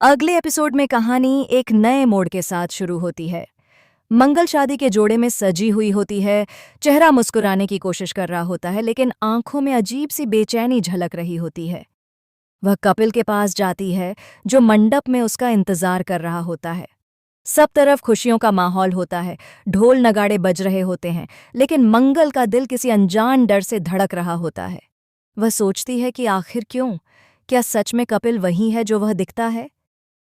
अगले एपिसोड में कहानी एक नए मोड़ के साथ शुरू होती है। मंगल शादी के जोड़े में सजी हुई होती है, चेहरा मुस्कुराने की कोशिश कर रहा होता है, लेकिन आंखों में अजीब सी बेचैनी झलक रही होती है। वह कपिल के पास जाती है, जो मंडप में उसका इंतजार कर रहा होता है। सब तरफ खुशियों का माहौल होता है, ढोल नगाड़े बज रहे होते हैं, लेकिन मंगल का दिल किसी अनजान डर से धड़क रहा होता है। वह सोचती है कि आखिर क्यों? क्या सच में कपिल वही है जो वह दिखता है?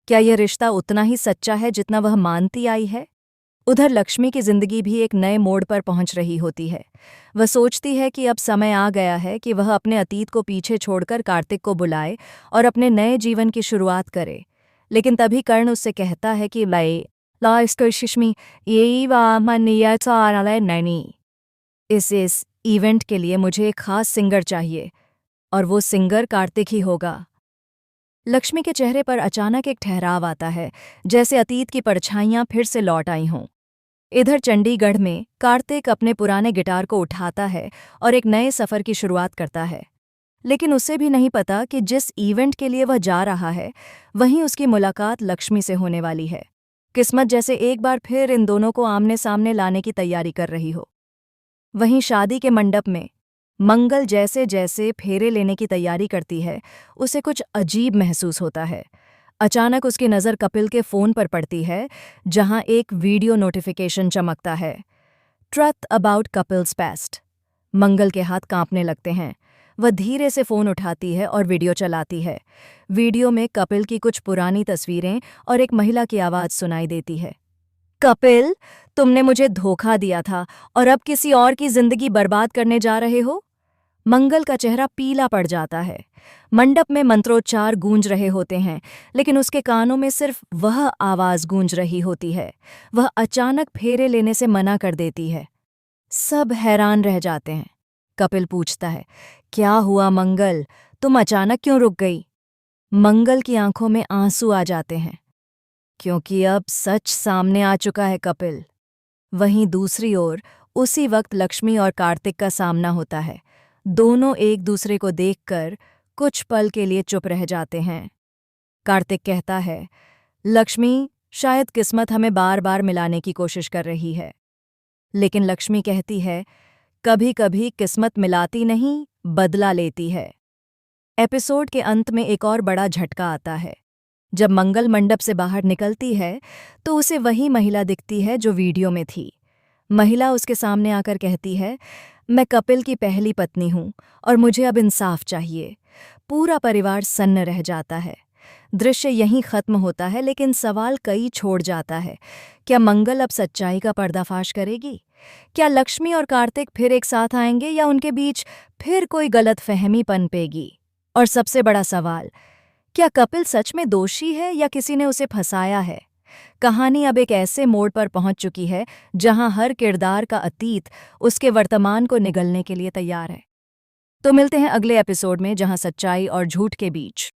क्या यह रिश्ता उतना ही सच्चा है जितना वह मानती आई है? उधर लक्ष्मी की जिंदगी भी एक नए मोड़ पर पहुंच रही होती है। वह सोचती है कि अब समय आ गया है कि वह अपने अतीत को पीछे छोड़कर कार्तिक को बुलाए और अपने नए जीवन की शुरुआत करे। लेकिन तभी कर्ण उससे कहता है कि नैनी इस इवेंट के लिए मुझे एक खास सिंगर चाहिए, और वो सिंगर कार्तिक ही होगा। लक्ष्मी के चेहरे पर अचानक एक ठहराव आता है, जैसे अतीत की परछाइयां फिर से लौट आई हों। इधर चंडीगढ़ में कार्तिक अपने पुराने गिटार को उठाता है और एक नए सफ़र की शुरुआत करता है। लेकिन उसे भी नहीं पता कि जिस इवेंट के लिए वह जा रहा है, वहीं उसकी मुलाकात लक्ष्मी से होने वाली है। किस्मत जैसे एक बार फिर इन दोनों को आमने सामने लाने की तैयारी कर रही हो। वहीं शादी के मंडप में मंगल जैसे जैसे फेरे लेने की तैयारी करती है, उसे कुछ अजीब महसूस होता है। अचानक उसकी नज़र कपिल के फ़ोन पर पड़ती है, जहां एक वीडियो नोटिफिकेशन चमकता है। Truth about Kapil's past. मंगल के हाथ कांपने लगते हैं। वह धीरे से फ़ोन उठाती है और वीडियो चलाती है। वीडियो में कपिल की कुछ पुरानी तस्वीरें और एक महिला की आवाज़ सुनाई देती है। कपिल, तुमने मुझे धोखा दिया था और अब किसी और की जिंदगी बर्बाद करने जा रहे हो। मंगल का चेहरा पीला पड़ जाता है। मंडप में मंत्रोच्चार गूंज रहे होते हैं, लेकिन उसके कानों में सिर्फ वह आवाज गूंज रही होती है। वह अचानक फेरे लेने से मना कर देती है। सब हैरान रह जाते हैं। कपिल पूछता है, क्या हुआ मंगल? तुम अचानक क्यों रुक गई? मंगल की आंखों में आंसू आ जाते हैं, क्योंकि अब सच सामने आ चुका है कपिल। वहीं दूसरी ओर उसी वक्त लक्ष्मी और कार्तिक का सामना होता है। दोनों एक दूसरे को देखकर कुछ पल के लिए चुप रह जाते हैं। कार्तिक कहता है, लक्ष्मी, शायद किस्मत हमें बार बार मिलाने की कोशिश कर रही है। लेकिन लक्ष्मी कहती है, कभी कभी किस्मत मिलाती नहीं, बदला लेती है। एपिसोड के अंत में एक और बड़ा झटका आता है। जब मंगल मंडप से बाहर निकलती है, तो उसे वही महिला दिखती है जो वीडियो में थी। महिला उसके सामने आकर कहती है, मैं कपिल की पहली पत्नी हूँ और मुझे अब इंसाफ चाहिए। पूरा परिवार सन्न रह जाता है। दृश्य यहीं खत्म होता है, लेकिन सवाल कई छोड़ जाता है। क्या मंगल अब सच्चाई का पर्दाफाश करेगी? क्या लक्ष्मी और कार्तिक फिर एक साथ आएंगे, या उनके बीच फिर कोई गलतफहमी पनपेगी? और सबसे बड़ा सवाल, क्या कपिल सच में दोषी है या किसी ने उसे फंसाया है? कहानी अब एक ऐसे मोड़ पर पहुंच चुकी है जहां हर किरदार का अतीत उसके वर्तमान को निगलने के लिए तैयार है। तो मिलते हैं अगले एपिसोड में, जहां सच्चाई और झूठ के बीच